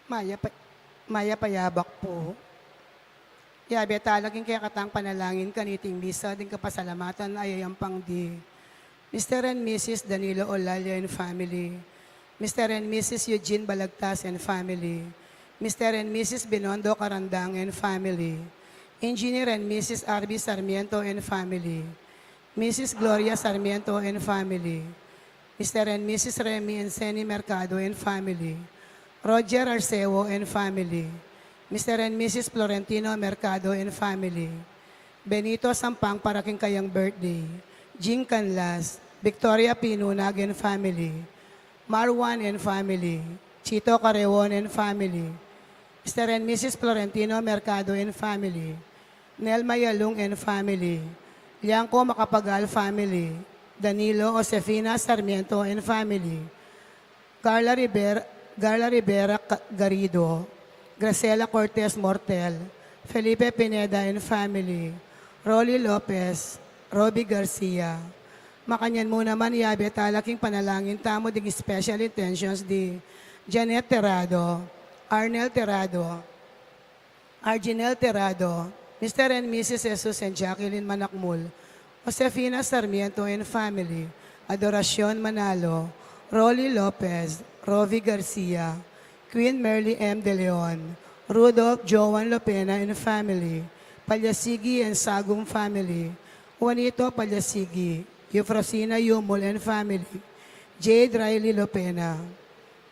Maya, Maya Payabak po. Yabe talaging kaya katang panalangin kaniting misa din kapasalamatan ayayang pang di. Mr. and Mrs. Danilo Olalia and family. Mr. and Mrs. Eugene Balagtas and family. Mr. and Mrs. Binondo Carandang and family. Engineer and Mrs. Arby Sarmiento and family. Mrs. Gloria Sarmiento and family. Mr. and Mrs. Remy and Seni Mercado and family. Roger Arceo and family. Mr. and Mrs. Florentino Mercado and family. Benito Sampang paraking kayang birthday. Jing Canlas, Victoria Pinunag and family. Marwan and family. Chito Carewon and family. Mr. and Mrs. Florentino Mercado and family. Nelma Yalung and family. Liangco Macapagal family. Danilo Josefina Sarmiento and family. Carla Rivera Garrido. Graciela Cortez Mortel, Felipe Pineda and family, Rolly Lopez, Robbie Garcia. Makanyan mo naman yabe talaking panalangin tamo ding special intentions di Janet Terrado, Arnel Terrado, Arginel Terrado, Mr. and Mrs. Jesus and Jacqueline Manakmul, Josefina Sarmiento and family, Adoracion Manalo, Rolly Lopez, Rovi Garcia, Queen Merly M. De Leon, Rudolph Joan Lopena and family, Palyasigi and Sagum family, Juanito Palyasigi, Eufrosina Yumul and family, Jade Riley Lopena.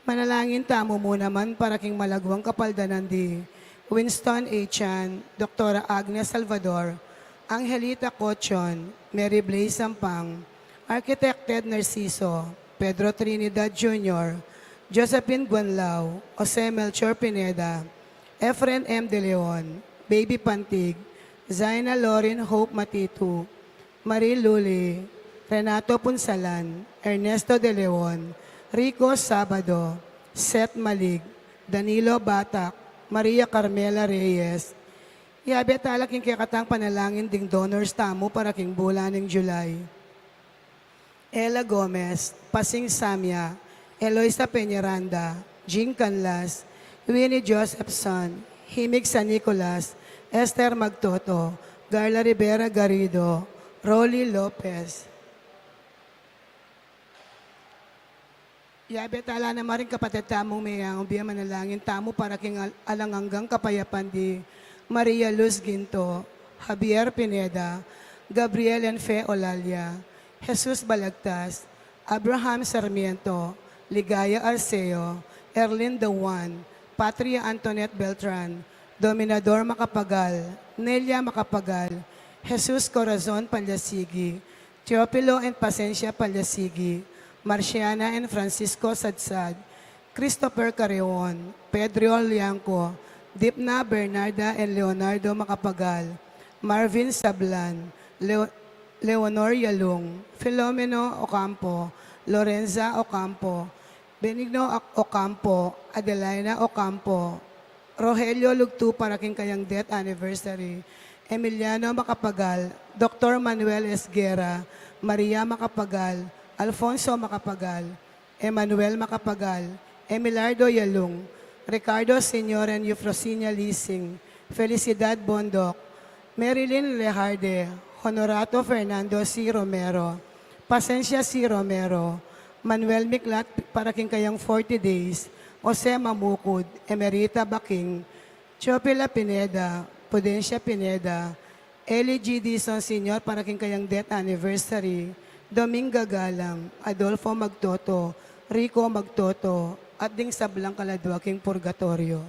Manalangin tamo mo naman para king malagwang kapaldanan di Winston A. Chan, Dr. Agnes Salvador, Angelita Cochon, Mary Blaze Sampang, Architect Ted Narciso, Pedro Trinidad Jr., Josephine Guanlao, Jose Melchor Pineda, Efren M. De Leon, Baby Pantig, Zaina Lauren Hope Matitu, Marie Luli, Renato Punsalan, Ernesto De Leon, Rico Sabado, Seth Malig, Danilo Batak, Maria Carmela Reyes. Yabe talaking kikatang panalangin ding donors tamo para king bulan ng July. Ella Gomez, Pasing Samya, Eloisa Peñaranda, Jean Canlas, Winnie Josephson, Himig San Nicolas, Esther Magtoto, Garla Rivera Garrido, Rolly Lopez. Yabe tala na maring kapatid tamong mayang biya manalangin tamo para king alanganggang kapayapan di Maria Luz Ginto, Javier Pineda, Gabriel Enfe Olalia, Jesus Balagtas, Abraham Sarmiento, Ligaya Arceo, Erlin Dawan, Patria Antoinette Beltran, Dominador Macapagal, Nelia Macapagal, Jesus Corazon Palyasigi, Teopilo and Pasencia Palyasigi, Marciana and Francisco Sadsad, Christopher Careon, Pedro Lianco, Dipna Bernarda and Leonardo Macapagal, Marvin Sablan, Leonor Yalung, Filomeno Ocampo, Lorenza Ocampo, Benigno Ocampo, Adelina Ocampo, Rogelio Lugtu para king kayang death anniversary, Emiliano Macapagal, Dr. Manuel Esguera, Maria Macapagal, Alfonso Macapagal, Emmanuel Macapagal, Emilardo Yalung, Ricardo Senyor and Eufrosinia Lising, Felicidad Bondok, Marilyn Lejarde, Honorato Fernando C. Romero, Pasencia C. Romero, Manuel Miklat para king kayang 40 days, Jose Mamukod, Emerita Baking, Chopila Pineda, Pudencia Pineda, Eli G. Dizon Sr. para king kayang death anniversary, Dominga Galang, Adolfo Magtoto, Rico Magtoto, at ding sablang kaladwaking purgatorio.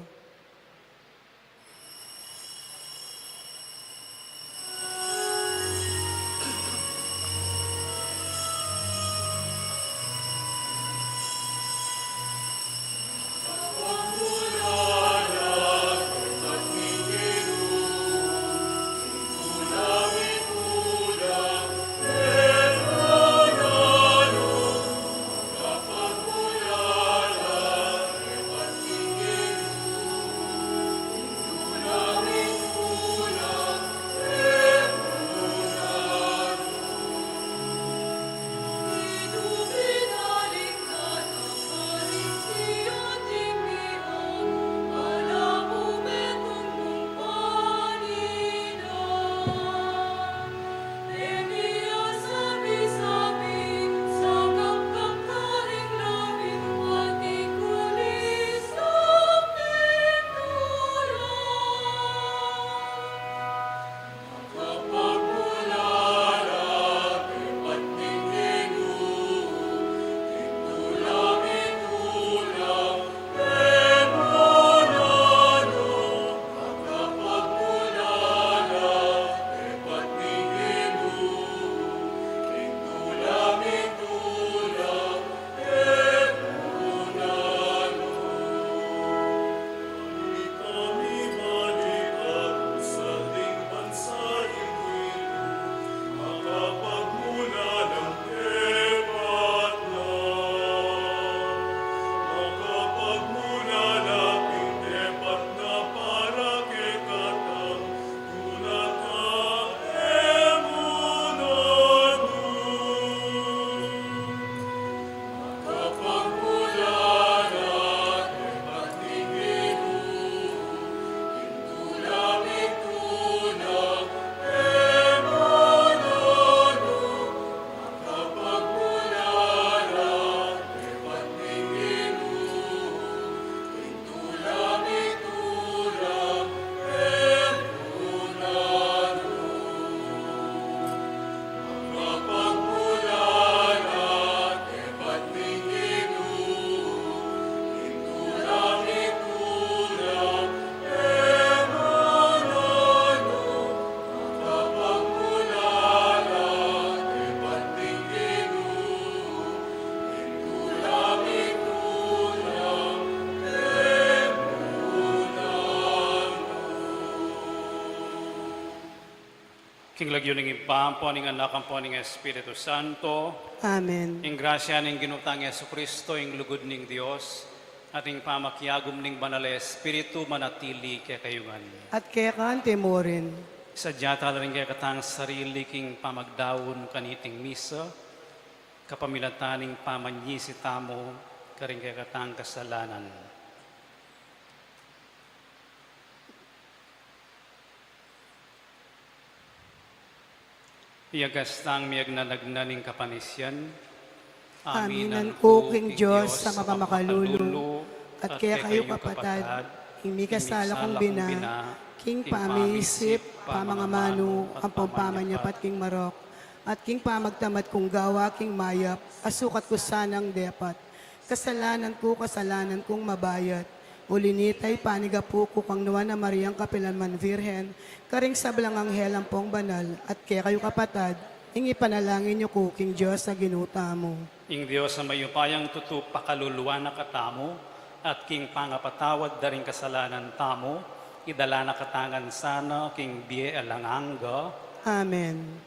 King lagyo ning impampo ning anak ang po ning Espiritu Santo. Amen. Ing grasya ning ginutang Yesu Kristo, ing lugod ning Dios, at ing pamakyagom ning banal na Espiritu manatili kay kayungan. At kaya kan temorin. Sadya tala rin kay katang sarili king pamagdawon kaniting misa, kapamilataning pamanyisi tamo, karing kay katang kasalanan. Iyagastang miyag na nagnaning kapanisyan. Aminan ko, King Diyos, sa mapamakalulo, at kaya kayo kapatad, himi kasala kong bina, King pamisip, pamangamano, ang pampamanyapat King Marok, at King pamagtamad kong gawa, King Mayap, asukat ko sanang depat. Kasalanan kong mabayat, ulinitay panigapu ko kang nawa na Mariang Kapilanman Virhen, karing sablang anghel ang pong banal, at kaya kayo kapatad, ing ipanalangin niyo ko, King Diyos, sa ginuta mo. Ing Diyos sa mayupayang tutu pakaluluwa na katamo, at king pangapatawad daring kasalanan tamo, idala na katangan sana, king biye alanganga. Amen.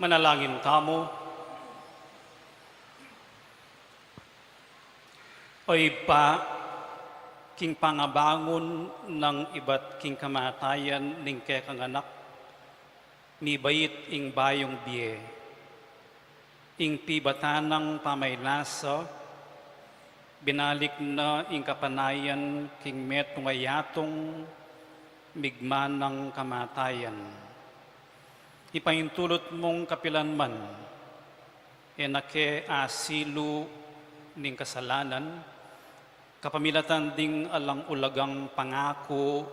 Manalangin tamo. Oy pa, king pangabangon ng iba't king kamatayan ning kekang anak, mibait ing bayong biye, ing pibatanang pamaylasa, binalik na ing kapanayan king metong ayatong migma ng kamatayan. Ipaintulot mong kapilanman, enake asilo ning kasalanan, kapamilatan ding alang ulagang pangako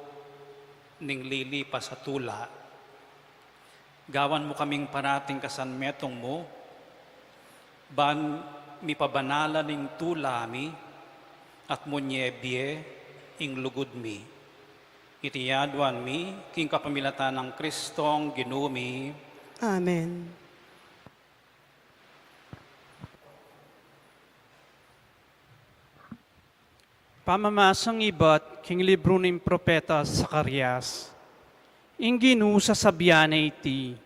ning lilipas sa tula. Gawan mo kaming parating kasanmetong mo, ban mi pabanala ning tula mi, at munyebye ing lugod mi. Itiyadwan mi, king kapamilatan ng Kristong ginumi. Amen. Pamamasang iba't king libro ng propeta Zacarias. Inginu sa sabyanay iti,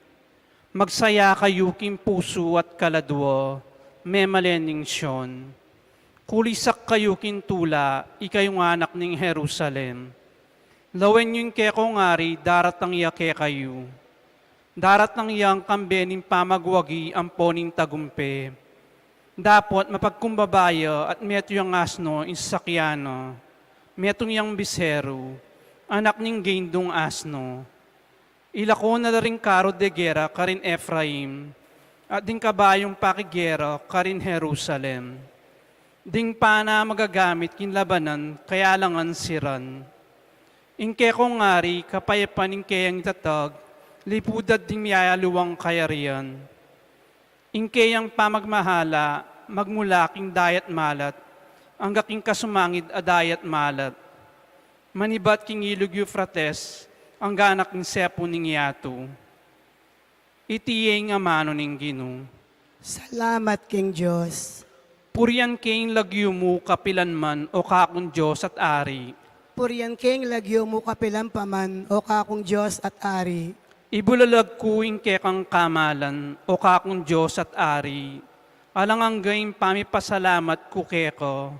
magsaya kayo king puso at kaladwa, memalening siyon. Kulisak kayo king tula, ikayong anak ng Jerusalem. Lawen yung kekong ngari, darat ang yake kayo. Darat ng iyang kambening pamagwagi ang poning tagumpe. Dapat mapagkumbabaya at meto yung asno insakyano, metong yung bisero, anak ning gendong asno. Ilako na rin karo de gera karin Ephraim, at ding kabayong pakigera karin Jerusalem. Ding pana magagamit kinlabanan, kaya langan siran. Inke kong ngari, kapayapan kayang tatag, lipudad ding miyayaluwang kayarian. Inke yang pamagmahala, magmulaking dayat malat, ang gaking kasumangid a dayat malat. Manibat king ilog Euphrates, ang ganak ng sepo ning yato. Itiyeng amano ning Ginoo. Salamat, King Diyos. Purian king lagyo mo kapilan man o kakong Diyos at Ari. Puriyan King lagyo mo kapilang paman o kakong Diyos at Ari. Ibulalag ko ing kekang kamalan o kakong Diyos at Ari. Alang ang gayong pamipasalamat ko keko.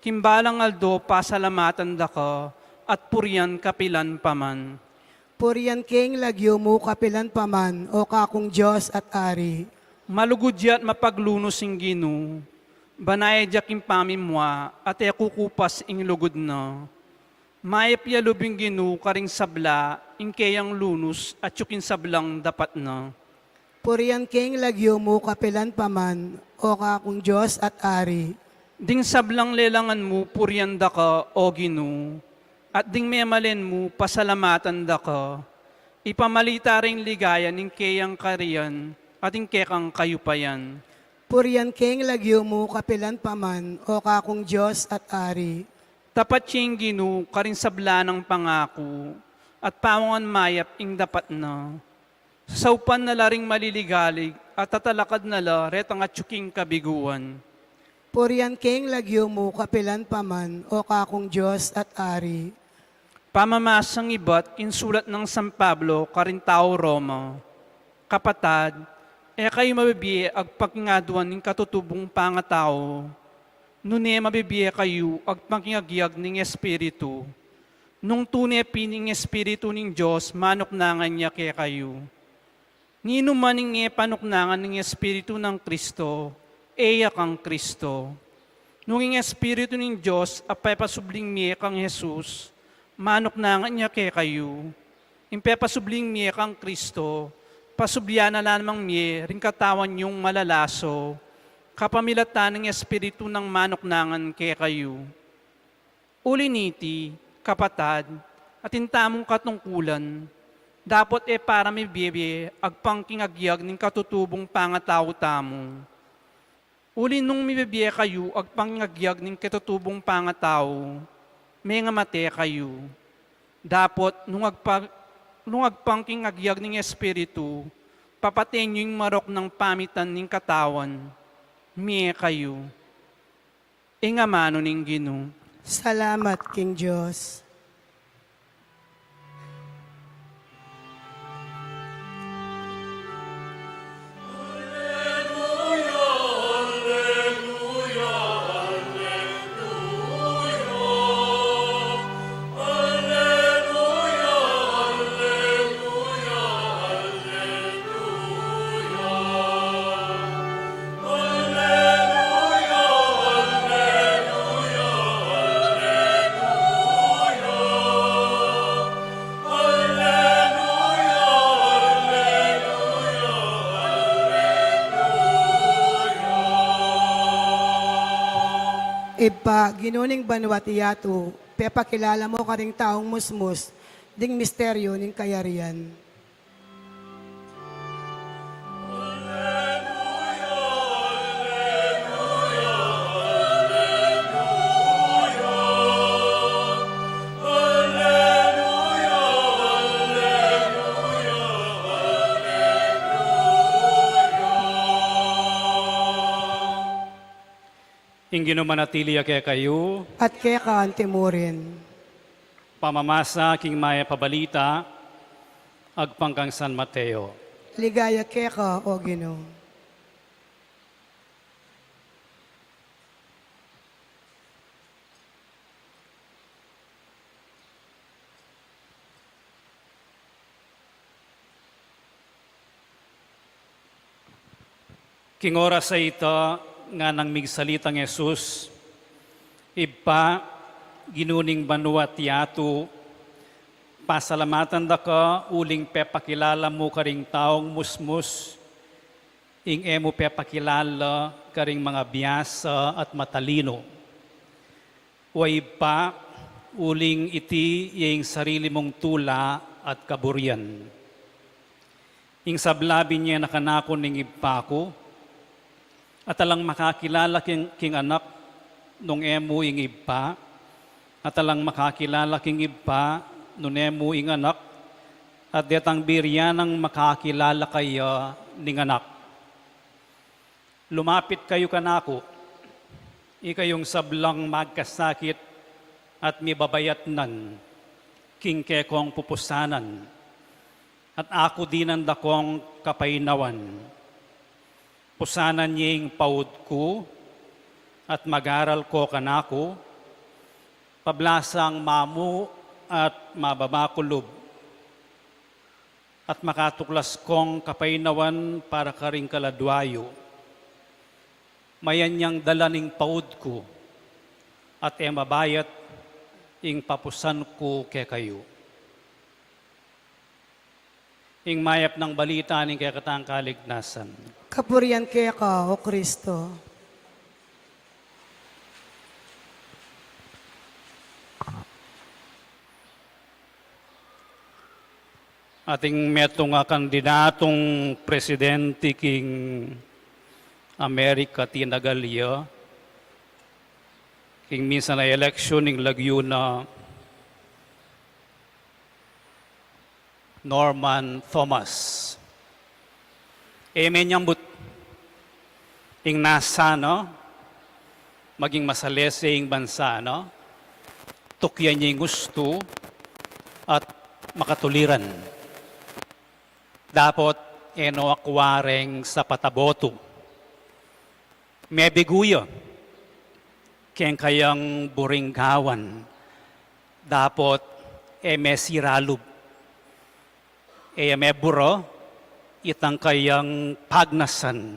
Kimbalang aldo pasalamatan da ko at purian kapilan paman. Puriyan King lagyo mo kapilan paman o kakong Diyos at Ari. Malugudya at mapaglunos ing Ginoo. Banayadya kim pamimwa at kukupas ing lugod na. Maipyalubing Ginoo karing sabla ing kayang lunos at yukin sablang dapat na. Puriyan King lagyo mo kapilan paman o kakong Diyos at Ari. Ding sablang lelangan mo purian da ka o Ginoo, at ding memalen mo pasalamatan da ka. Ipamalita ring ligaya ning kayang kariyan at ing kekang kayupayan. Puriyan King lagyo mo kapilan paman o kakong Diyos at Ari. Tapat siyang Ginoo karing sabla ng pangako at pawangan mayap ing dapat na. Saupan na laring maliligalig at tatalakad na la retang at yuking kabiguan. Puriyan King lagyo mo kapilan paman o kakong Diyos at Ari. Pamamasang iba't insulat ng San Pablo karin tao Roma. Kapatad, kayo mabibiye ag pakingaduan ng katutubong pangatao. Nune mabibiye kayo ag pakingagyag ng Espiritu. Nung tunay pining Espiritu ng Diyos, manuknangan niya kaya kayo. Ngino maning panuknangan ng Espiritu ng Kristo, eya kang Kristo. Nung ang Espiritu ng Diyos, apay pasubling niya kang Jesus, manuknangan niya kaya kayo. Impay pasubling niya kang Kristo, pasublian na lamang niya, rin katawan yung malalaso, kapamilatan ng Espiritu ng manuknangan kaya kayo. Uliniti, kapatad, at intamong katungkulan, dapat para may bibi, agpangkingagyag ng katutubong pangataw tamo. Uli nung may bibi kayo, agpangkingagyag ng katutubong pangataw, may nga mate kayo. Dapat nung agpangkingagyag ng Espiritu, papatin yung marok ng pamitan ng katawan, may kayo. Ingamano ning Ginoo. Salamat, King Diyos. Ipa, ginuning banwat iyatu, pepakilala mo ka ring taong musmus, ding misteryo ning kayarian. Ingino manatili kaya kayo, At kaya ka antimurin. pamamasa king maya pabalita, agpangkang San Mateo. Ligaya kaya ka, o Ginoo. King oras sa ito, nga nang migsalitang Yesus, ipa, ginuning banwa tiyatu, pasalamatan da ka, uling pepakilala mo karing taong musmus, ing emo pepakilala karing mga biyasa at matalino. Way pa, uling iti yung sarili mong tula at kaburian. Ing sablabi niya nakanako ning ipako, at alang makakilala king anak nung emo ing iba, at alang makakilala king iba nung emo ing anak, at detang biryan ang makakilala kayo ning anak. Lumapit kayo kanako, ikayong sablang magkasakit at mibabayat nan, king kekong pupusanan, at ako dinan dakong kapainawan. Pusanan niyang paud ko at mag-aral ko kanako, pablasang mamu at mababakulob, at makatuklas kong kapainawan para karing kaladwayo. Mayan niyang dalaning paud ko at mabayat ing papusan ko kay kayo. Ing mayap ng balita ning kay katang kalignasan. Kapurian kaya ka, o Kristo. Ating metong nga kandidatong presidente king Amerika tinagalya, king minsan na election ning Laguna, Norman Thomas. Amen niyang ing nasa, no? Maging masalese ing bansa, no? Tukyan niya yung gusto at makatuliran. Dapat akwareng sa pataboto. May biguyo, keng kayang buringgawan. Dapat may siralub. May buro, itang kayang pagnasan,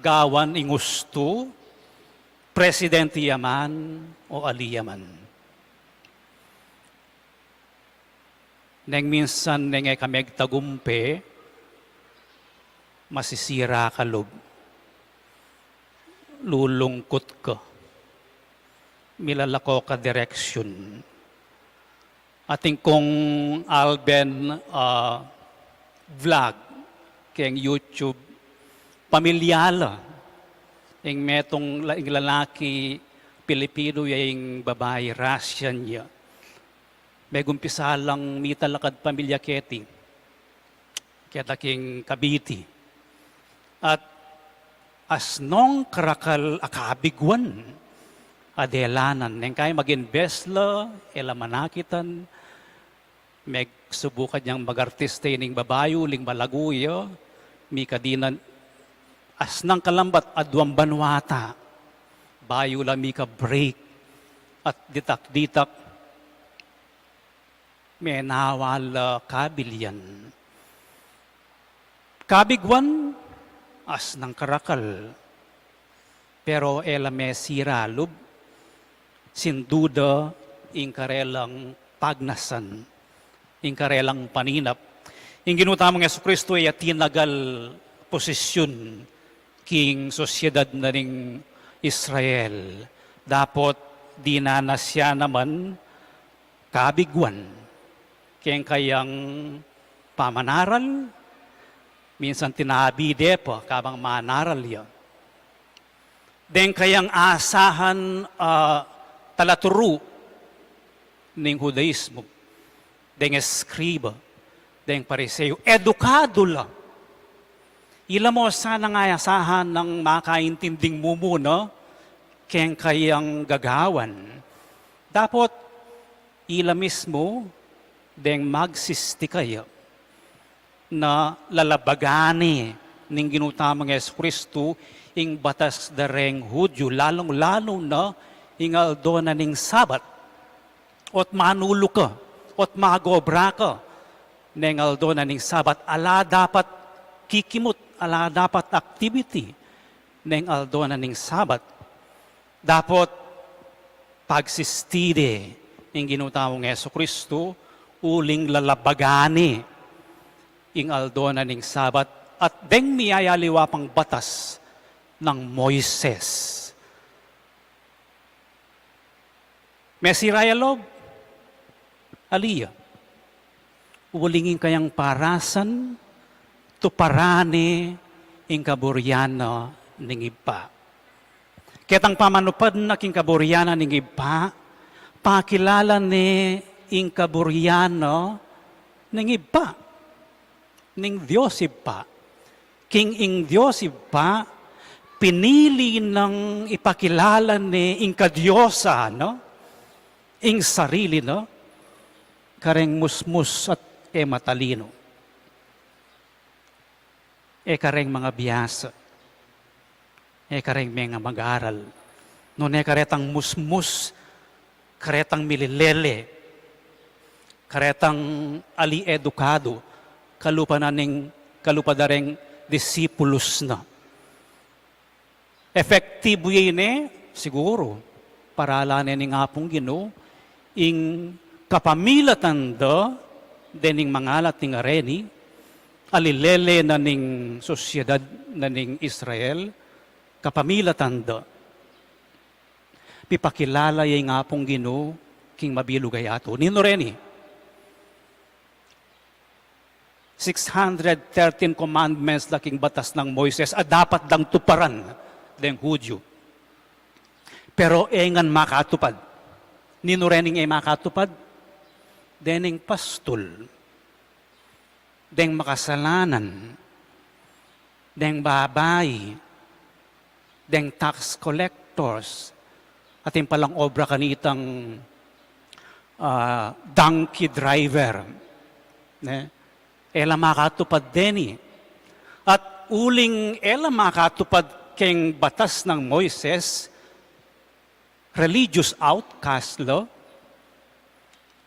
gawan ingusto, presidente yaman o aliyaman. Neng minsan neng kameg tagumpe, masisira ka loob. Lulungkot ka. Milalako ka direksyon. Ating kong Alben vlog, keng YouTube, pamilyala, yung metong lalaki Pilipino, yung babae, Russian niya. May gumpisa lang mitalakad pamilya keti, kaya king Kabiti. At as nong karakal akabigwan, adelanan, neng kaya mag-invest la, elamanakitan, may subukan niyang mag-artista ning babayo, ling malaguyo, mi kadinan, as nang kalambat, adwang banwata, bayo la mi ka break, at ditak-ditak, may nawala kabilyan. Kabigwan, as nang karakal, pero ela may siralub, sinduda, ing karelang pagnasan, ing karelang paninap. Ing ginutamang Yesu Kristo ay tinagal posisyon king sosyedad na ning Israel. Dapat di na siya naman kabigwan. Kayang pamanaral, minsan tinabide pa kabang manaral yan. Den kayang asahan talaturu ng Judaismo, den eskriba, den pariseo, edukado la. Ila mo sana nga asahan ng makaintinding mo muna, kayang gagawan. Dapat ila mismo, den magsisti kayo na lalabagani ng ginutamang Yesu Kristo ing batas dareng Hudyo, lalong-lalo na ing aldo na ning Sabat. Ot manulo ka, ot magobra ka, ng aldo na ning Sabat, ala dapat kikimot, ala dapat activity ng aldo na ning Sabat. Dapat pagsistide ng ginutamang Yesu Kristo, uling lalabagani ing aldo na ning Sabat at deng miyayaliwa pang batas ng Moises. Mesirayalog, aliya, ulingin kayang parasan, tuparani ing kaburyana ning iba. Ketang pamanupad na king kaburyana ning iba, pakilala ni ing kaburyana ning iba, ning Diyos iba. King ing Diyos iba, pinili ng ipakilala ni ing kadyosa, no? Ing sarili, no? Kareng musmus at matalino. Kareng mga biyasa. Kareng mga mag-aral. No karetang musmus, karetang mililele, karetang ali-edukado, kalupadareng disipulos na. Efektibo yun siguro, paralanin ni nga pong Ginoo, ing kapamilatan da, dening mangalat ning areni, alilele na ning sosyedad na ning Israel, kapamilatan da. Pipakilala yung nga pong Ginoo, king mabilugay ato. Nino reni, 613 commandments laking batas ng Moises at dapat dang tuparan ng Hudyo. Pero engan makatupad. Nino rening makatupad? Dening pastol. Deng makasalanan. Deng babay. Deng tax collectors. At yung palang obra kanitang donkey driver. Ela makatupad din. At uling ela makatupad keng batas ng Moises, religious outcast lo,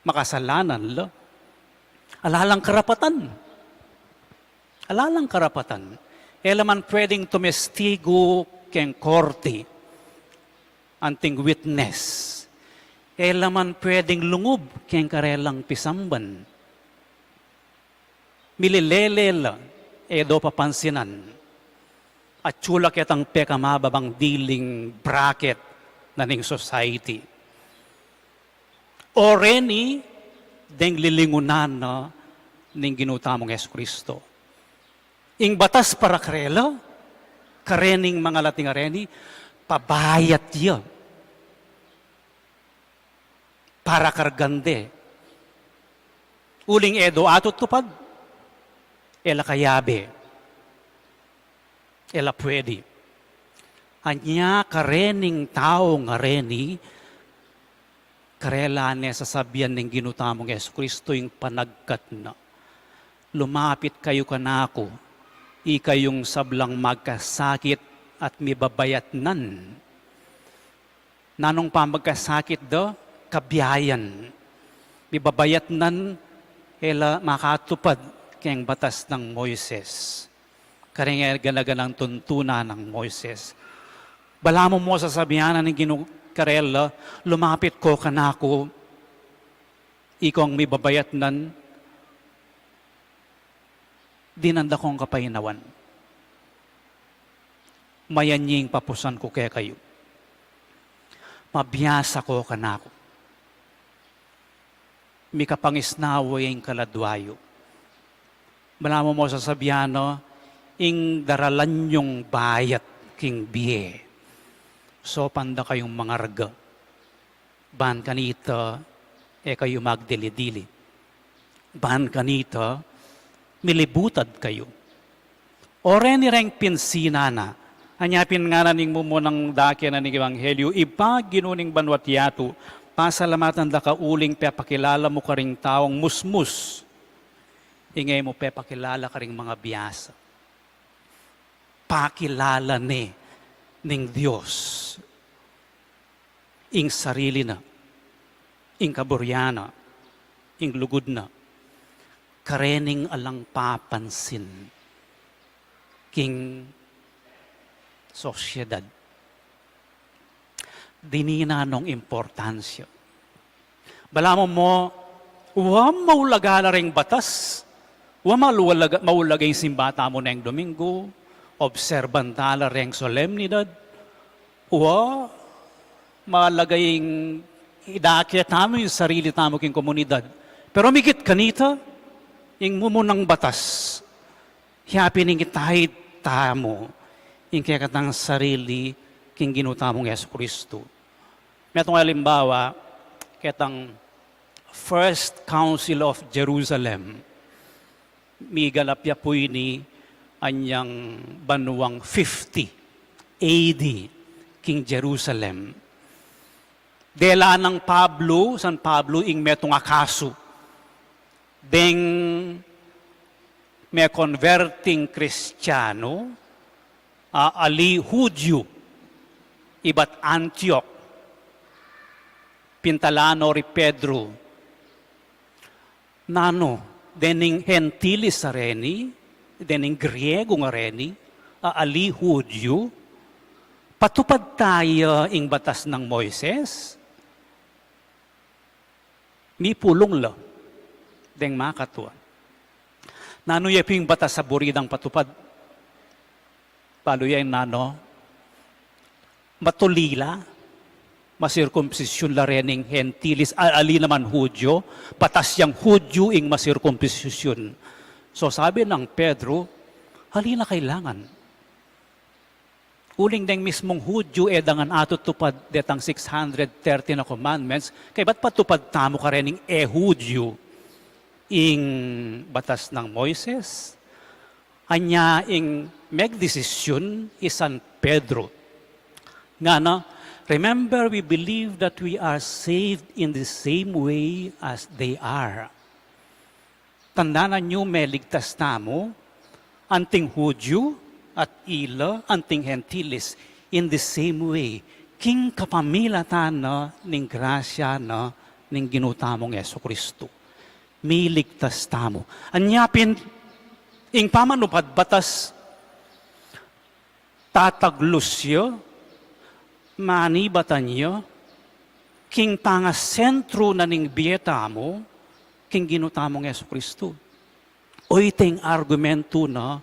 makasalanan lo, alalang karapatan. Alalang karapatan. Ela man pwedeng tumestigo keng korte, anting witness. Ela man pwedeng lungob keng karelang pisamban. Mililelela, edo papansinan. At chula ketang pekamababang diling bracket na ning society. O reni, deng lilingunan na ning ginutamong Yesu Kristo. Ing batas para karela, karening mga lating areni, pabayat ya. Para kargande. Uling edo atot tupad, ela kayabe. Ela pwede. Anya karening tao nga reni, karela ne sasabihan ng ginutamong Yesu Kristo yung panagkat na. Lumapit kayo kanako, ikayong sablang magkasakit at mibabayat nan. Nanong pa magkasakit do, kabiyayan. Mibabayat nan, ela makatupad kayang batas ng Moises. Karing ganaganang tuntunan ng Moises. Bala mo sasabihan ng ginukarela, lumapit ko kanako, ikaw ang may babayat nan, dinanda kong kapahinawan. Mayanying papusan ko kaya kayo. Mabiyasa ko kanako. Mi kapangisnawa yung kaladwayo. Malamo mo sasabihan, no? Ing daralan yung bayat king biye. So, panda kayong mga raga. Ban kanita, kayo magdili-dili. Ban kanita, milibutad kayo. Ore ni reng pinsina na. Anyapin nga na ning mumunang dake na ning Ebanghelyo, iba ginuning banwat yato, pasalamatan da ka uling pepakilala mo ka ring taong musmus. Ingay mo pepakilala ka ring mga biyasa. Pakilala ning Diyos. Ing sarili na, ing kaburyana, ing lugod na, karening alang papansin, king sosyedad. Dinina nung importansya. Balamo mo, maulagala ring batas, maulagay simbata mo na yung Domingo, obserbantala ring solemnidad, malagay yung idakya tamo yung sarili tamo king komunidad. Pero migit kanita, yung mumunang batas, hiyapin yung itahid tamo, yung kaya katang sarili, king ginutamong Yesu Kristo. May itong halimbawa, katang First Council of Jerusalem, migalapya po ini anyang banuang 50 AD, King Jerusalem. Dela ng San Pablo, ing metong akaso. Deng may converting Kristiyano, ali Hudyo, ibat Antioch, Pintalano ri Pedro, nano, dening Gentilis areni, dening Griego nga reni, ali Hudyo, patupad tayo ing batas ng Moises, mi pulong la, deng makatuan. Nano yung batas sa buridang patupad, palo yung nano, matulila, masirkumsisyon la rening Gentilis, ali naman Hudyo, patas yung Hudyo ing masirkumsisyon. So sabi ng Pedro, halina kailangan. Uling deng mismong Hudyo dangan ato tupad detang 630 na commandments, kay ba't patupad tamo ka rening Hudyo ing batas ng Moises? Anya ing megdesisyon isan Pedro. Nga na, remember, we believe that we are saved in the same way as they are. Tandaan nyo, may ligtas tamo, anting Hudyo at ila, anting Gentilis, in the same way. King kapamilatan na ning grasya na ning ginutamong Yesu Kristo. May ligtas tamo. Anyapin, ing pamanupad batas, tataglusyo, manibatan niyo, king pangasentro na ning biyeta mo, king ginutamong Yesu Kristo. O iting argumento na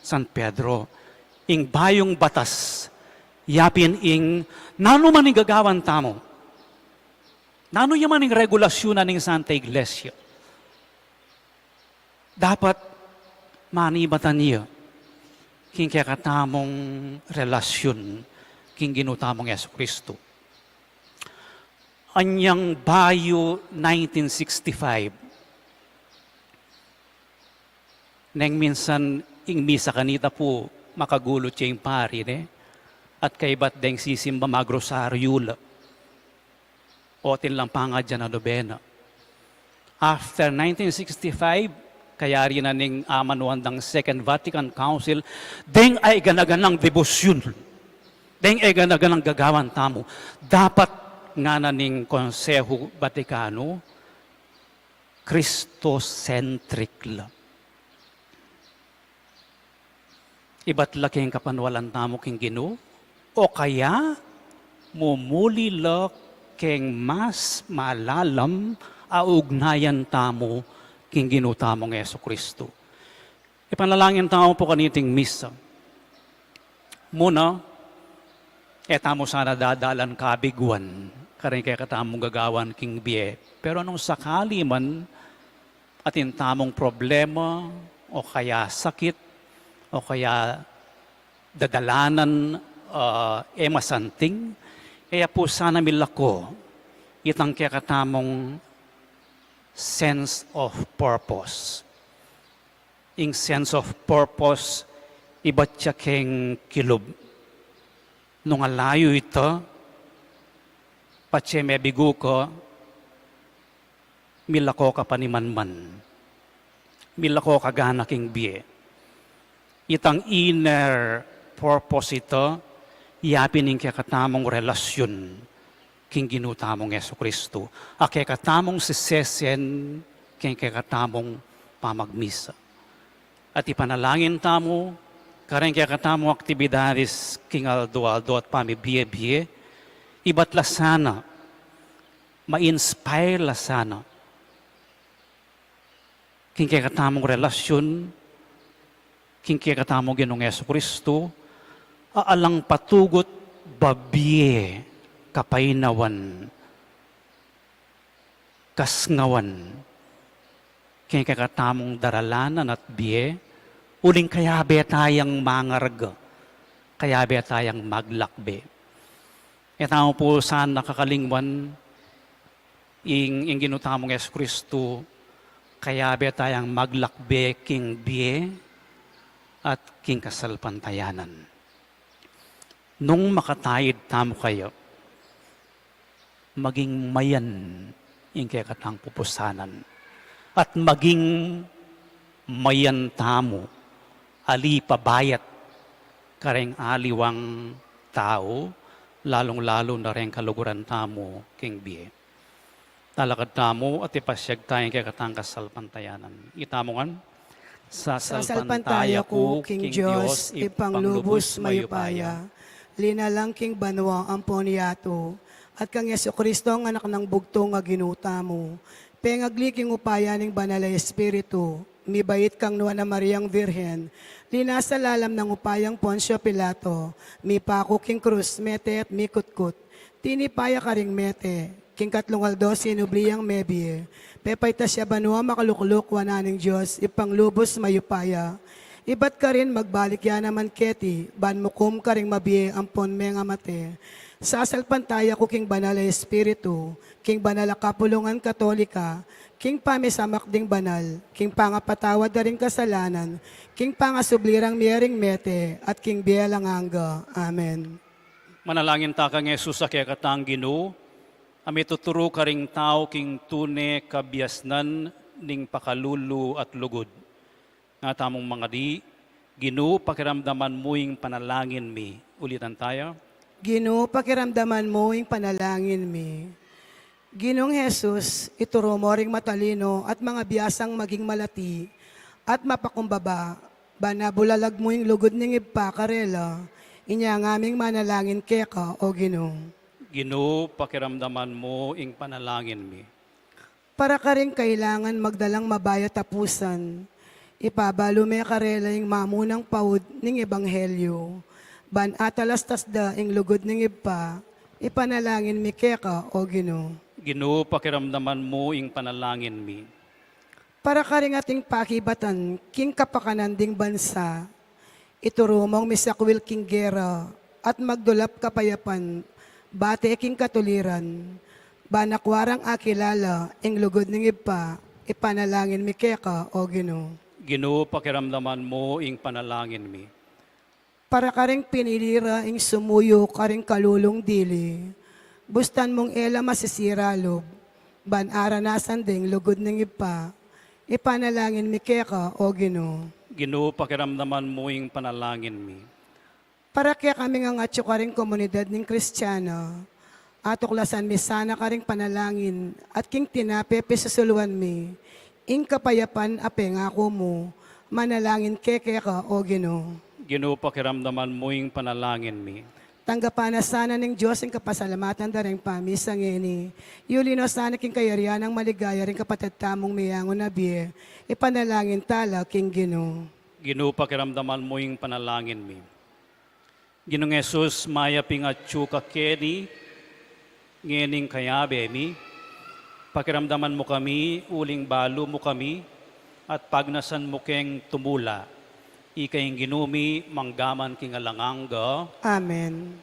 San Pedro, ing bayong batas, yapin ing nano man ing gagawan tamo, nano yaman ing regulasyon na ning Santa Iglesia. Dapat manibatan niyo, king kakatamong relasyon, king ginutamong Yesu Kristo. Anyang bayo 1965, neng minsan ing misa kanita po makagulo siya yung pari, at kay ba't deng sisimba magrosaryo la. Otin lang panga dyan na nobena. After 1965, kaya rin na ning amanuan ng Second Vatican Council, deng ay ganaganang debosyon. Deng ay ganaganang gagawan tamo. Dapat nga na ning Konseho Vaticano, Christocentric la. Iba't laking kapanwalan tamo king Ginoo, o kaya mumuli la king mas malalam augnayan tamo king Ginoo tamong Yesu Kristo. Ipanalangin tamo po kaniting misa. Muna, Eta mo sana dadalan kabiguan, karing kaya katamong gagawan king biye. Pero anong sakali man, atin tamong problema, o kaya sakit, o kaya dadalanan, masanting, kaya po sana milako, itang kaya katamong sense of purpose. In sense of purpose, iba't siya keng kilob. Nung alayo ito, patse may bigo ko, milako ka panimanman. Milako ka gana king biye. Itang inner purpose ito, yapinin kaya katamong relasyon king ginutamong Yesu Kristo. Kaya katamong sisesen, kaya katamong pamagmisa. At ipanalangin tamo, kareng kaya katamong aktibidades king aldo-aldo at pamibiye-biye, iba't la sana, ma-inspire la sana, king kaya katamong relasyon, king kaya katamong Ginoong Yesu Kristo, aalang patugot babiye, kapainawan, kasngawan, king kaya katamong daralanan at biye, uling kayabe tayang mangarga, kayabe tayang maglakbe. Etamo po saan nakakalingwan, ing ginutamong Yesu Kristo, kayabe tayang maglakbe king biye at king kasalpantayanan. Nung makatayid tamo kayo, maging mayan ing kaya katang pupusanan. At maging mayan tamo, ali pabayat kareng aliwang tao, lalong-lalo na rin kaluguran tamo king biye. Talakad tamo at ipasyag tayong kaya katang kasalpantayanan. Itamongan, Sasalpantaya ko, King Diyos, ipanglubos mayupaya, linalang King Banwa ang poniato, at kang Yesu Kristo ang anak ng bugtong nga ginuta mo. Pengagliking upaya ng banal na Espiritu, mibait kang nuwa na Mariang Virhen, linasalalam ng upayang Poncio Pilato, mipako King Cruz, mete at mikutkut, tinipaya ka ring mete, King Katlungaldo, sinubliyang mebie, pepay ta siya banwa makalukluk wananing Diyos, ipanglubos mayupaya, ibat ka rin magbalik ya naman keti, banmukum ka ring mabie ampon menga mate, sasalpantaya ko King Banal na Espiritu, King Banal na Kapulungan Katolika, King Pamisamak ding banal, King Pangapatawad na ring kasalanan, King Pangasublirang miyering mete, at King Bielang Angga. Amen. manalangin ta kang Jesus sa kaya katang Ginoo, ami tuturo ka ring tao king tune kabiasnan ning pakalulu at lugod. Nga tamong mga di, Ginoo pakiramdaman mo yung panalangin mi. Ulitan tayo. Ginoo, pakiramdaman mo yung panalangin mi. Ginoong Jesus, ituro mo ring matalino at mga biyasang maging malati at mapakumbaba, banabulalag mo yung lugod ng ippakarela, inya ng aming manalangin keka, o Ginoo. Ginoo pakiramdaman mo yung panalangin mi. Para ka rin kailangan magdalang mabaya tapusan, ipabalo may karela yung mamunang paud ng ebanghelyo, ban atalastas da ing lugod ng ipa, ipanalangin mi keka, o Ginoo. Ginoo pakiramdaman mo yung panalangin mi. Para ka rin ating pakibatan, king kapakanan ding bansa, iturumong misakwil king gera, at magdulap kapayapan, bate king katuliran, banakwarang akilala, ing lugod ng ipa, ipanalangin mi keka, o Ginoo. Ginoo pakiramdaman mo yung panalangin mi. Para ka rin pinilira, ing sumuyo ka rin kalulong dili, bustan mong ela masisiralob, ban aranasan ding lugod ng ipa, ipanalangin mi keka, o Ginoo. Ginoo pakiramdaman mo yung panalangin mi. Para kaya kami nga atyo ka rin komunidad ng Kristiyana, atuklasan mi sana ka rin panalangin, at king tinapepe sa suluan mi, ing kapayapan ape ngako mo, manalangin keke ka, o Ginoo. Ginoo pakiramdaman mo yung panalangin mi. Tanggapan na sana ng Diyos ang kapasalamatan da rin pamisa ngeni. Yulino sana king kayarian ang maligaya rin kapatid tamong miyangon na biye. Ipanalangin tala king Ginoo. Ginoo pakiramdaman mo yung panalangin mi. Ginong Jesus, maya pingatsu ka keni, ngening kayabe mi, pakiramdaman mo kami, uling balo mo kami, at pagnasan mo keng tumula, ikayong ginumi, manggaman king alanganga. Amen.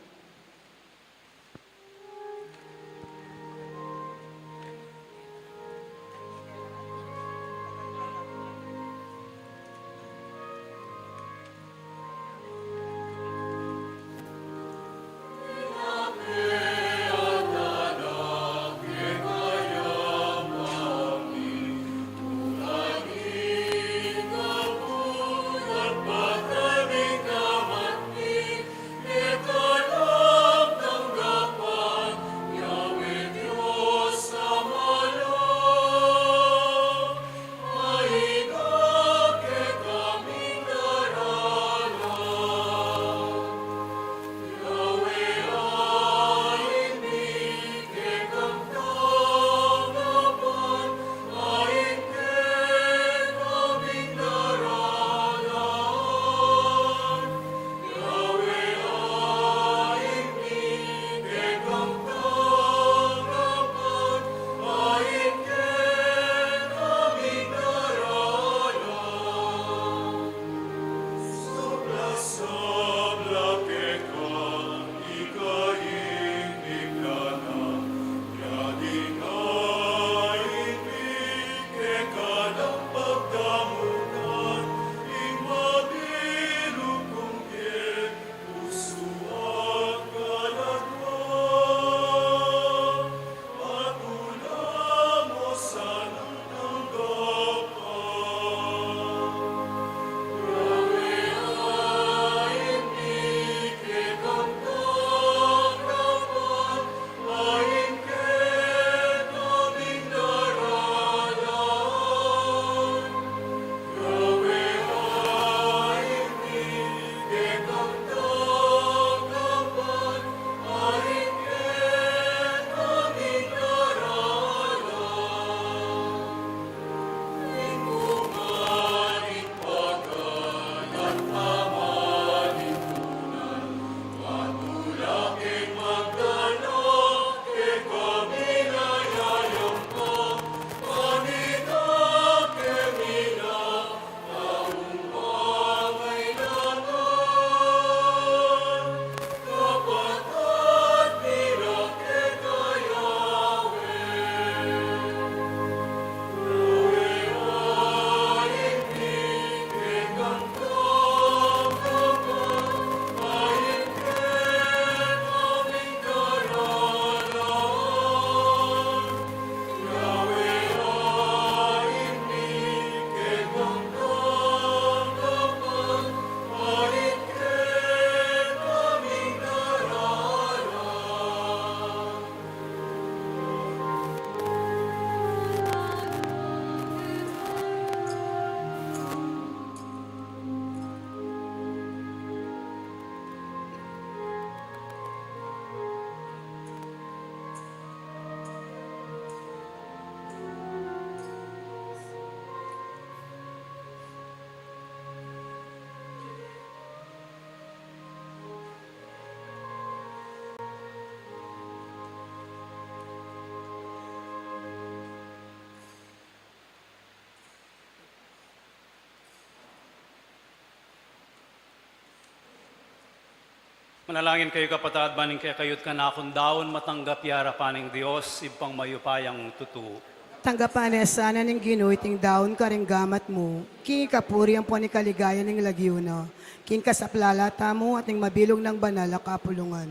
Manalangin kayo kapatid, baning kaya kayot ka na akong daon, matanggap yara paning Diyos, ipang mayupayang tutu. Tanggapan niya sana ng ginuiting daon ka rin gamat mo. King kapuri ang po ni kaligayan ng lagyo na. King kasaplalata mo at ng mabilog ng banal na kapulungan.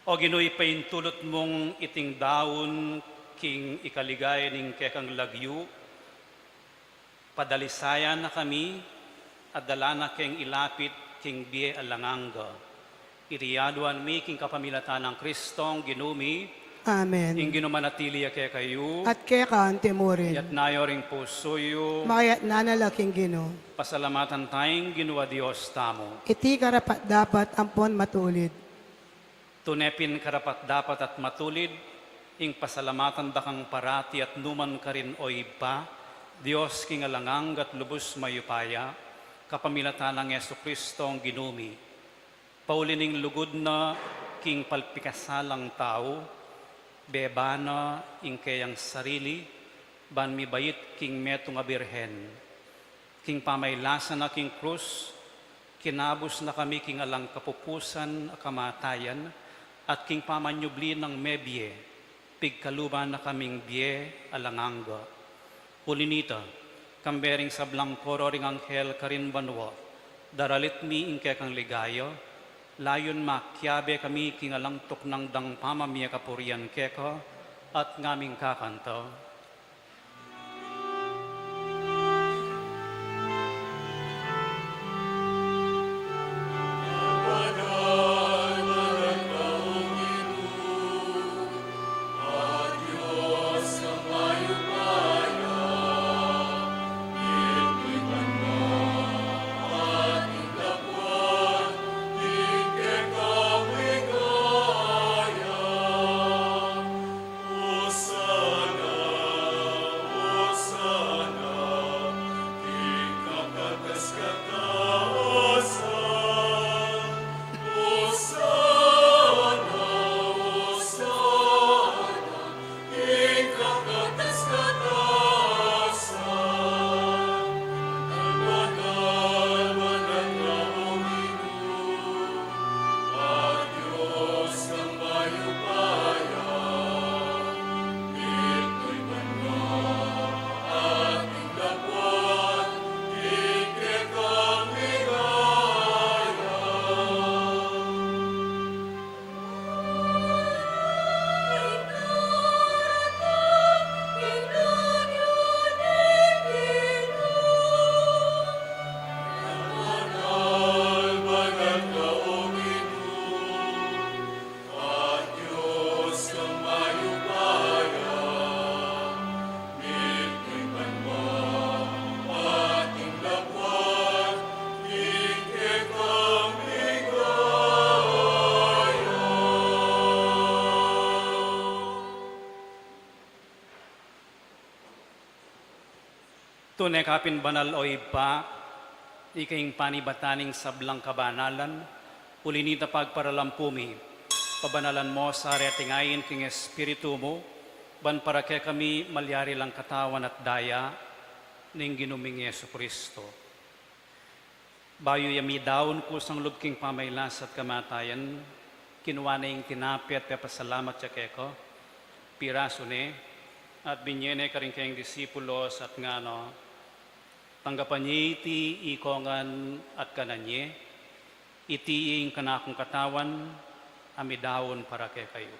O ginuy paintulot mong iting daon, king ikaligay ning kekang lagyo, padalisayan na kami, at dala na keng ilapit, king biye alanganga. Iriyaduan mi, king kapamilatan ng Kristong ginumi, Amen. ing ginumanatili kaya kayo, At kaya ka ang timurin. yat nayo ring pusoyo, Makayat na nalaking gino. pasalamatan tayong ginuwa Diyos tamo. Iti karapat dapat ampon matulid. Tunepin karapat dapat at matulid, ing pasalamatan dakang parati at numan ka rin o iba, Diyos king alangang at lubos mayupaya, kapamilatan ng Yesu Kristo ang ginumi. paulining lugod na king palpikasalang tao, bebana ing kayang sarili, ban mi bayit king meto nga birhen. King pamaylasa na king krus, kinabos na kami king alang kapupusan kamatayan, at king pamanyubli ng mebye, pigkaluban na kaming biye alanganga. Pulinita, kambering sablang koro ring anghel karin banwa, daralit mi ingke kang ligayo, layon makyabe kami kingalang tuknang dang pamamia kapurian keko, at ngaming kakanto. Tunay kapin banal o ipa, ikaing panibataning sablang kabanalan, ulinita pagparalampumi, pabanalan mo sa retingayin king espiritu mo, ban para kaya kami malyari lang katawan at daya, ning ginuming Yesu Kristo. Bayo yami daon kusang lub king pamaylas at kamatayan, kinuha na yung tinapi at papasalamat siya keko, piraso ne, at binyene ka rin kayong disipulos at nga no, tanggapan niya iti ikongan at kananye, itiing kanakong katawan, amidawon para kay kayo.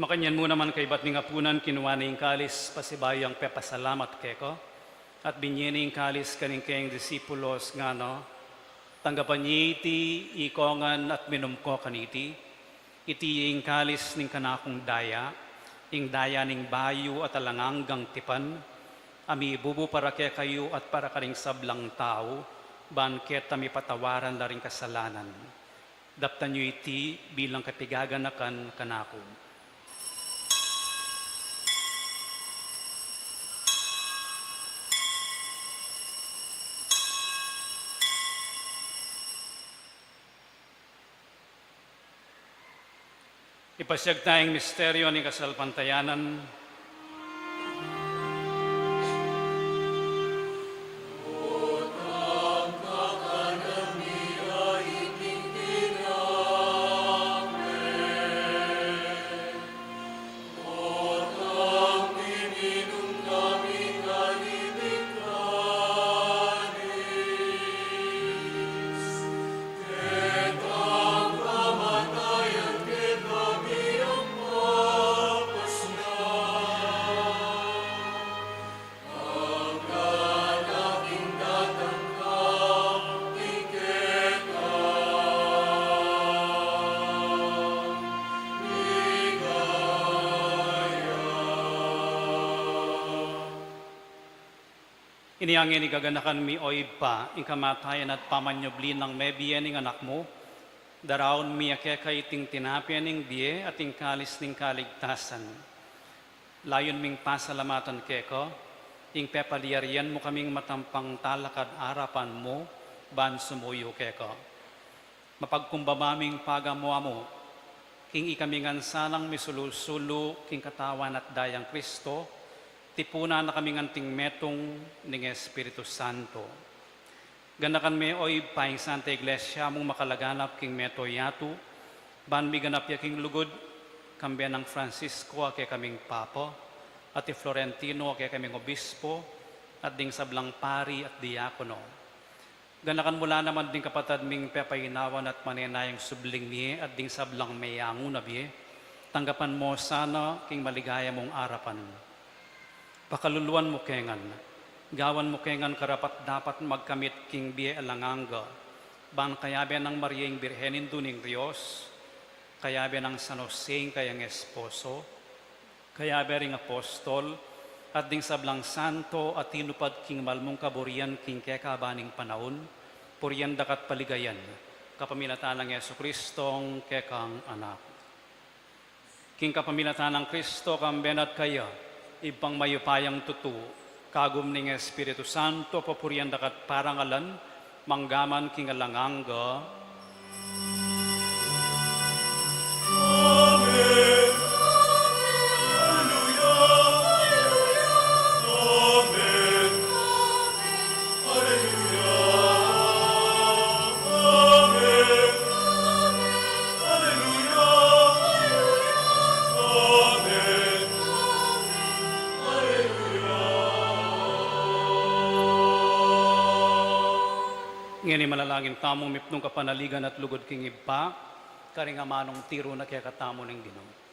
Makanyan mo naman kay ba't ngapunan kinuha na yung kalis pasibayang pepasalamat keko, at binyening kalis kaning kayong disipulos nga no, tanggapan niya iti ikongan at minumko kaniti, iti ing kalis ning kanakong daya, ing daya ning bayo at alanganggang tipan, ami bubu para kaya kayo at para karing sablang tao, banket ami patawaran la ring kasalanan. Daptan niyo iti bilang kapigaganakan kanako. Ipasyag tayong misteryo ni kasalpantayanan. Iniangin ni gaganakan mi oy pa, ing kamatayan at pamanyobli ng mebiyen ng anak mo, Daraon miya kaya iting tinapya ning biye at ing kalis ning kaligtasan. Layon ming pasalamatan keko, ing pepaliyarian mo kaming matampang talakad arapan mo, ban sumuyo keko. Mapagkumbabaming pagamuha mo, king ikamingan sanang misulusulo, king katawan at dayang Kristo, tipuna na kaming anting metong ning Espiritu Santo. Ganakan me oy paing Santa Iglesia mong makalaganap king meto yatu, ban mi ganap ya king lugod, kambian ng Francisco kay kaming Papa, at Florentino kay kaming Obispo, at ding sablang pari at diakono. Ganakan mula naman ding kapatad ming pepayinawan at manenayang subling niye at ding sablang mayangu na biye, tanggapan mo sana king maligaya mong arapan. Pakaluluan mo kengan, gawan mo kengan karapat dapat magkamit king biye alanganga, ban kayabe ng Mariaing Birhenin duning Diyos, kayabe ng San Jose kayang esposo, kayabe ring apostol, at ding sablang santo at tinupad king malmong kaburian king kekabaning panahon, puriyan dakat paligayan, kapamilatan ng Yesu Kristong kekang anak. King kapamilatan ng Kristo kambenat kaya, ibang mayupayang tutu, kagum ning Espiritu Santo, papuriyan dakat parangalan, manggaman king alanganga. Ngini malalangin tamong mipnong kapanaligan at lugod king iba, karing amanong tiro na kaya katamo ng Ginoo.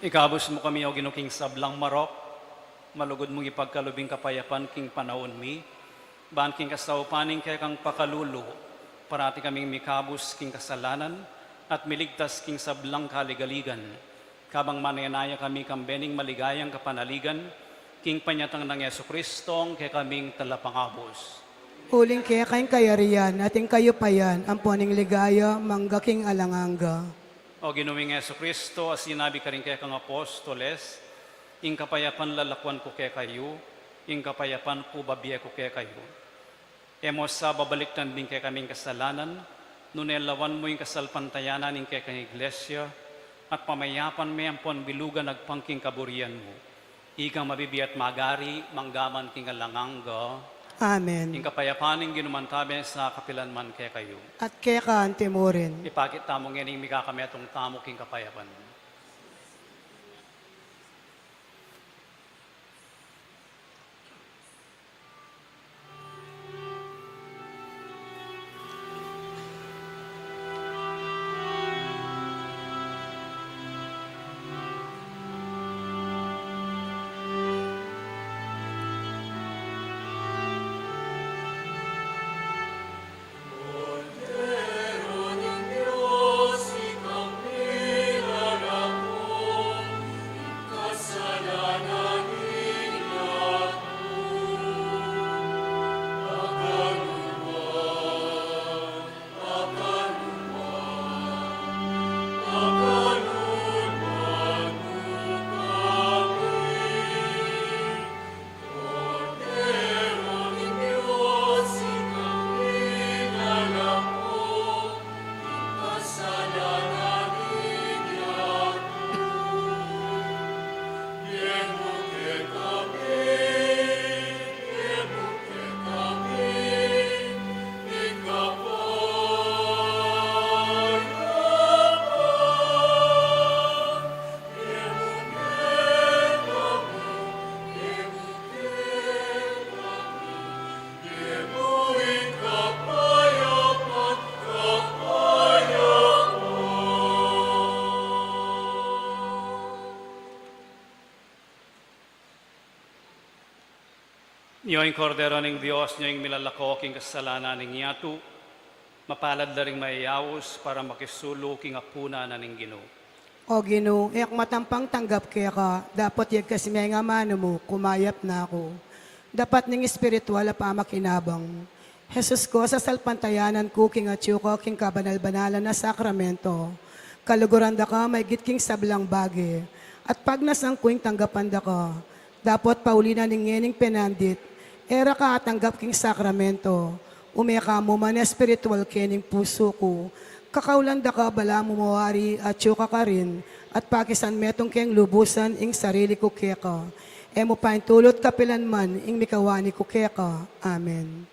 Ikabos mo kami o ginuking sablang marok, malugod mong ipagkalubing kapayapan king panahon mi, ban king kasaupaning kaya kang pakalulo, parati kaming mikabos king kasalanan, at miligtas king sablang kaligaligan, kabang manenaya kami kambening maligayang kapanaligan, king panyatang ng Yesu Kristong kaya kaming talapangabos. Uling kaya kayong kayarian, ating kayo pa yan, ang puning ligaya, manggaking alanganga. O ginuwing Yesu Kristo, as sinabi ka rin kaya kang apostoles, ing kapayapan lalakwan ko kaya kayo, ing kapayapan po babiya ko kaya kayo. Emo sa babaliktan din kaya kaming kasalanan, nunelawan mo yung kasalpantayanan ing kaya kang iglesia, at pamayapan may ampon bilugan nagpangking kaburian mo. Ikang mabibiyat magari, manggaman king alanganga. Amen. Ing kapayapan ing ginumantabe sa kapilanman kaya kayo. At kaya ka antimurin. Ipakit tamo ngayon may kakametong tamo king kapayapan. Yung kordero ng Diyos, yung milalako king kasalanan ng yatu, mapalad na rin mayayawos para makisulo king apuna na ning Ginoo. O Ginoo, iyak matampang tanggap kaya ka, dapat yag kasi may nga mano mo, kumayap na ako. Dapat ning espiritual pa makinabang. Jesus ko, sa salpantayanan ko, king atyo ko, king kabanal-banalan na sakramento. Kaluguran da ka, may gitking sablang bagi. At pag nasang kuing tanggapan da ka, dapat pauli na ning ngening penandit, era ka at tanggap king sakramento. Umeka mo man espiritual kening puso ko. Kakaulan da ka bala mo mawari at tsuka ka rin, at pakisan metong keng lubusan ing sarili ko keka. Emo pain tulot kapilan man ing mikawani ko keka. Amen.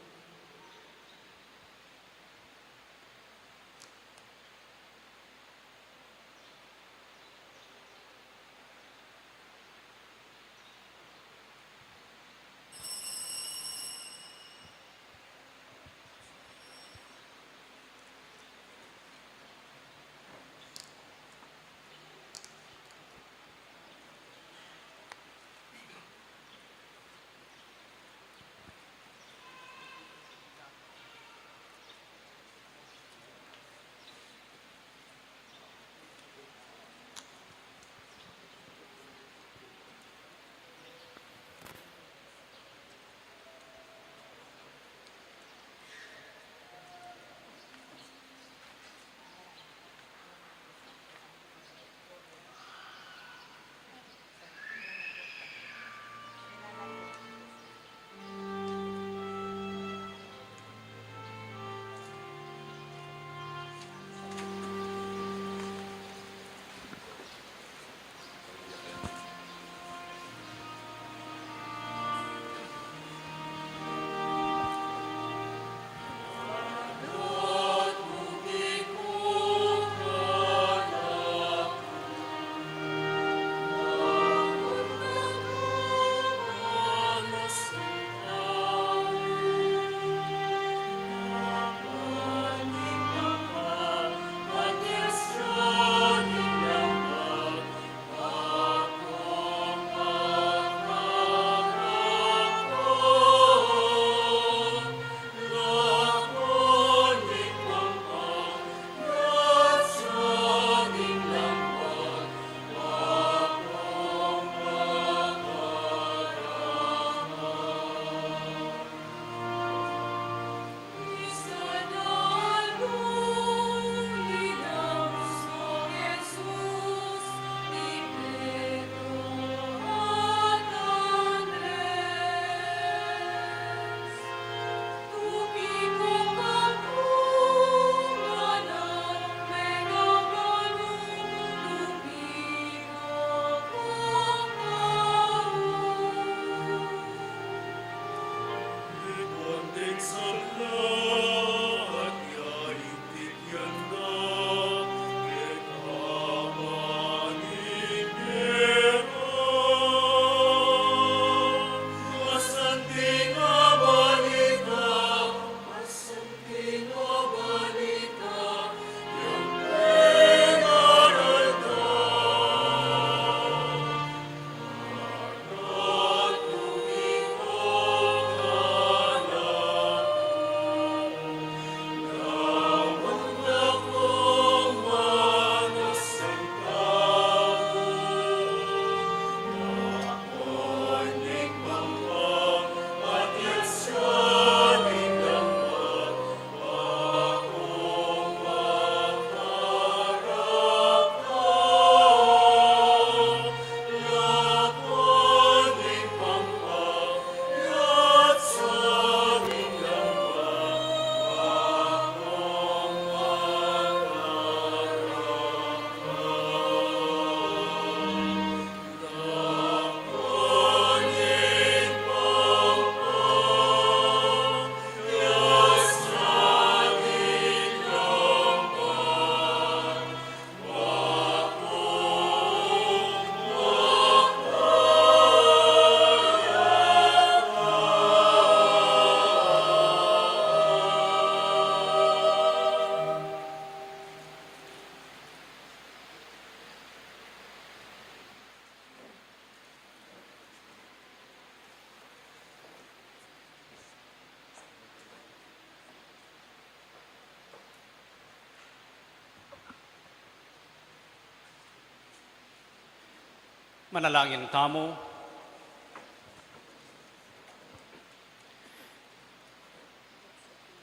Manalangin tamo.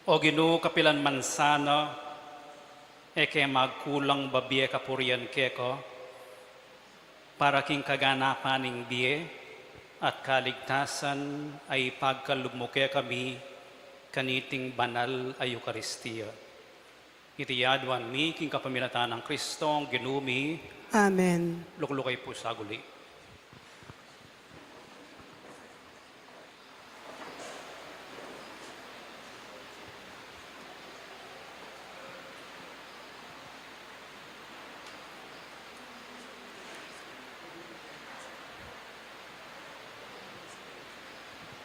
O Ginoo kapilan mansana, eke magkulang babiye kapurian keko, para king kaganapaning biye at kaligtasan ay pagkalumuke kami kaniting banal ay Eucharistia. Itiyadwan mi king kapamilatan ng Kristong ginumi, Amen. luklukay po sa guli.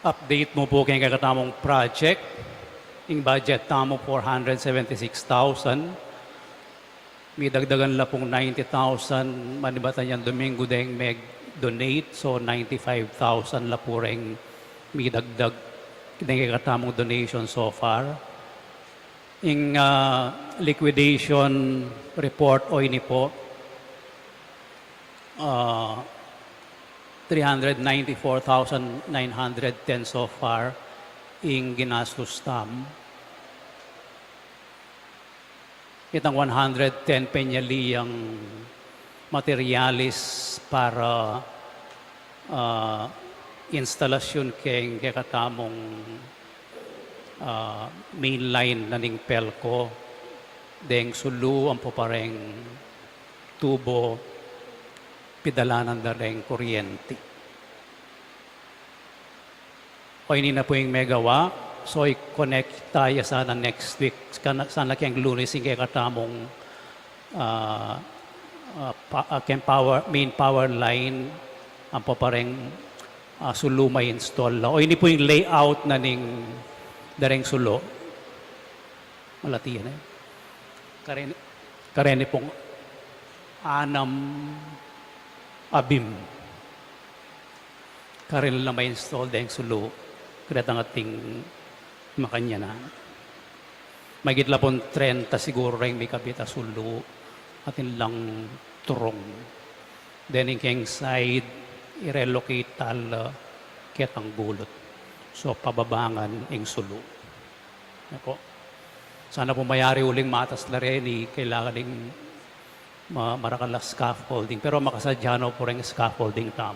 Update mo po kayong kakatamong project. Yung budget tamo 476,000. May dagdagan la pong 90,000. Manibatan yan Domingo deng meg donate. So 95,000 la po rin may dagdag kayong kakatamong donation so far. Yung liquidation report o ini po 394,910 so far in ginastos tam. Itang 110 penyaliyang materialis para instalasyon keng kakatamong mainline na ning pelko deng sulu ang popareng tubo pidalanan na rin kuryente. O hindi na po yung megawa. So, i-connect tayo sana next week. Sana kayang lunes yung katamong main power line ang po parang sulu may install. O hindi po yung layout na ning dareng sulo. Malati yan eh. Karene pong anam abim. Karil na may install dahil sulu. Kaya ang ating makanya na. Magit la pong 30 siguro rin may kabita sulu. Atin lang turong. Then in keng side, i-relocate tal kitang gulot. So pababangan ang sulu. Ako. Sana po mayari uling matas na rin. Kailangan ding marakala scaffolding, pero makasadyano po rin scaffolding tam.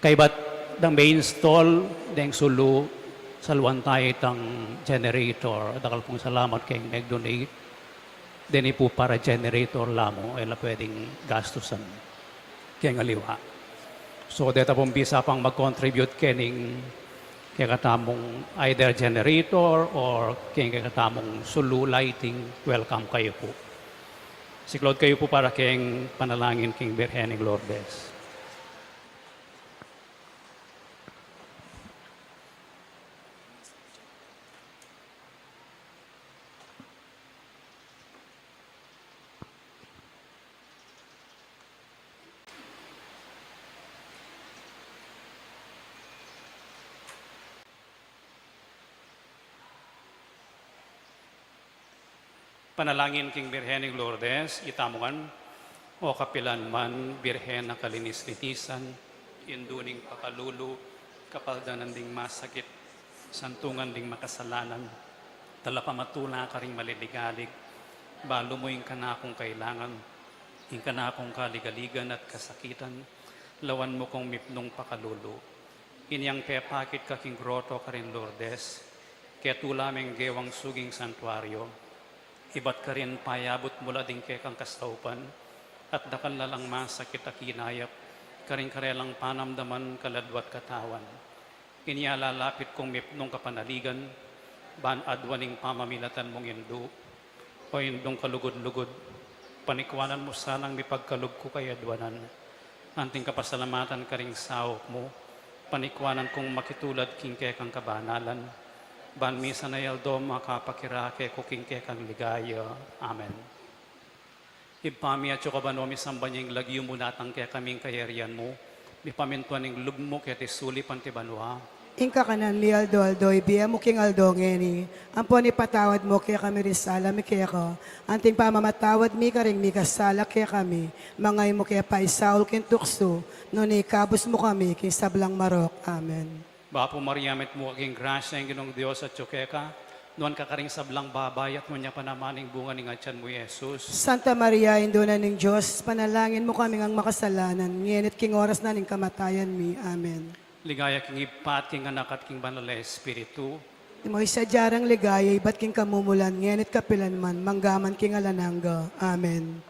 Kaya ba't ng main stall, deng sulu, salwan tayo itang generator. Dakal pong salamat kay nag-donate. Deni po para generator lamo, ay la pwedeng gastusan. Kaya ngaliwa. So, dito pong bisa pang mag-contribute kening kaya katamong either generator or kaya katamong sulu lighting, welcome kayo po. Siklod kayo po para kayong panalangin King Birhen ng Lourdes. Panalangin King Birhen ng Lourdes, itamungan, o kapilan man, Birhen na kalinis-litisan, induning pakalulu, kapaldanan ding masakit, santungan ding makasalanan, talapamatula ka ring maliligalig, balo mo yung kanakong kailangan, yung kanakong kaligaligan at kasakitan, lawan mo kong mipnong pakalulu. Inyang pepakit ka king groto ka rin Lourdes, kaya tulameng gewang suging santuario, ibat ka rin payabot mula din kay kang kastaupan, at dakal na lang masakit at kinayap, karing karelang panamdaman kaladwat katawan. Inialalapit kong mipnong kapanaligan, ban adwaning pamamilatan mong indu, o indong kalugod-lugod, panikwanan mo sanang mipagkalug ko kay adwanan, anting kapasalamatan karing sawok mo, panikwanan kong makitulad king kay kang kabanalan, ban misa na yaldo makapakirake ko king kay kang ligaya. Amen. Ipami at yukabano misambanyang lagyo mo natang kaya kaming kayarian mo, mipamintuan ng lugmo kaya tisuli pantibanwa, Inka kanan mi aldo-aldoy, biya mo king aldongeni. Ampon ipatawad mo kaya kami risala mi kaya ko. Anting pamamatawad mi karing mi kasala kaya kami. Mangay mo kaya paisaul kin tukso. Nuni kabus mo kami king sablang marok. Amen. Bapo Mariamet mo aking grasya ng Ginong Diyos at Tsukeka. Nuan ka karing sablang babayat mo niya panamaning bunga ni Ngatyan mo, Jesus. Santa Maria, Induna ng Diyos, panalangin mo kami ang makasalanan. Ngenit king oras na ning kamatayan mi. Amen. Ligaya king ipat, king anak at king banal na Espiritu. Timoy sa jarang ligaya, iba't king kamumulan, ngenit kapilan man, manggaman king alananga. Amen.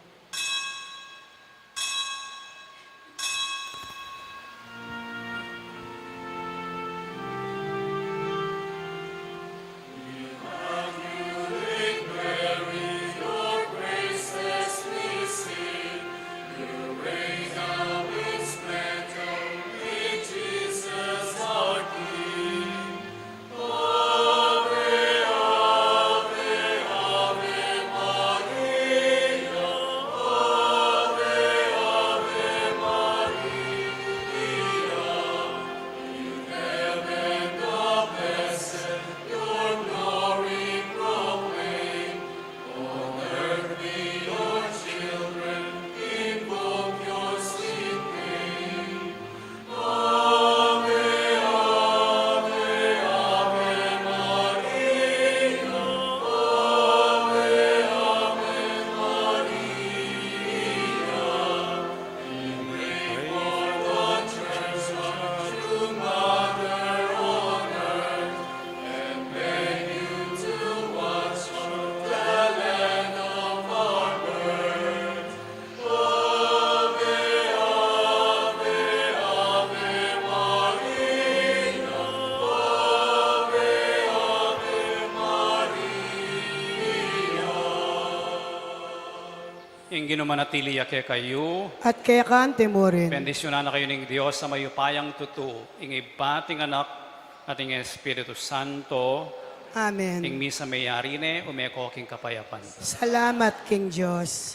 Ing ginumanatili kay kayo. At kaya kante mo rin. Bendisyonan na kayo ng Diyos sa mayupayang tuto. Ing ibating anak at ing Espiritu Santo. Ing Amen. misa may yarine, umeko king kapayapan. Salamat, King Diyos.